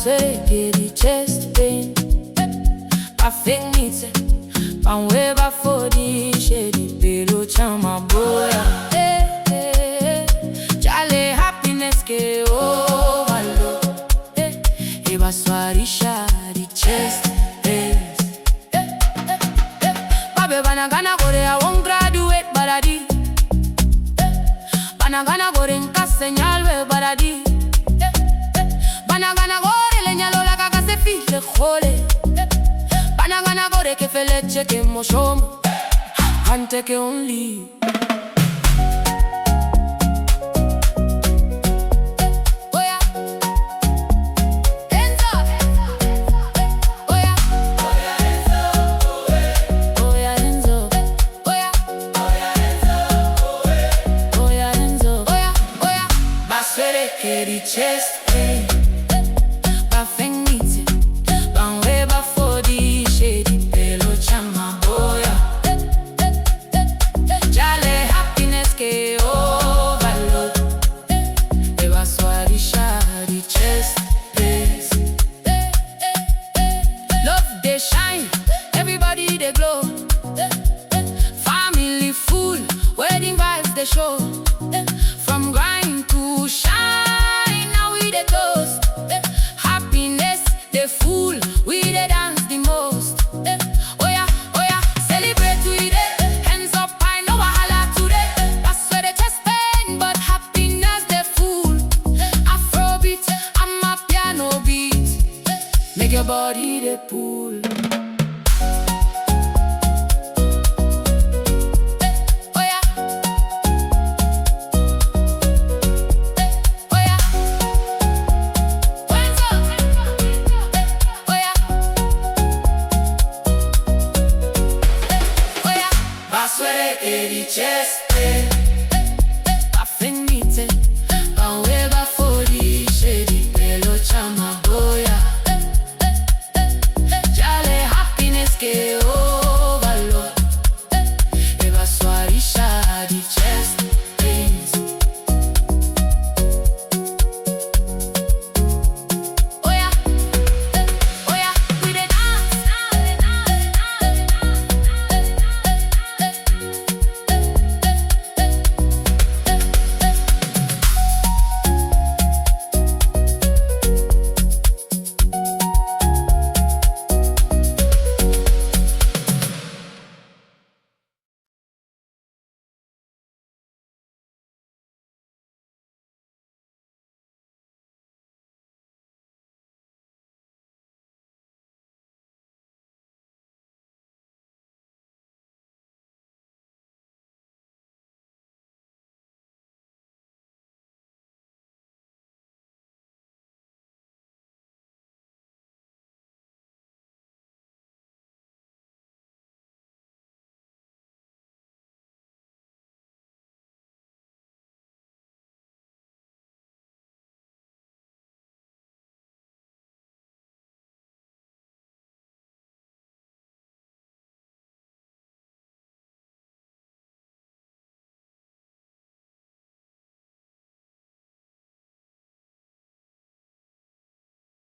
Baswere get the chest pain. Bafengitse banwe bafodi shedi pelo chama boya. Jale happiness ke overload. E baswarisha the chest pains. Babe banagana gore I won't graduate baradi. Banagana gore nka señal we baradi. Banagana gore leñalo la caca se fije jole. Banagana gore que fe leche que moshomo ante que only. Chest pain, bafengitse banwe bafodi shedi pelo chama boya. Jale happiness ke overload. E baswarisha the chest pains. Love they shine, everybody they glow. Family full, wedding vibes they show. From grind to shine, happiness, they fool, we they dance the most. Oh yeah, celebrate with it. Hands up high, no wahala today. That's where the chest pain, but happiness they fool. Afrobeat, I'm a piano beat. Make your body they pull.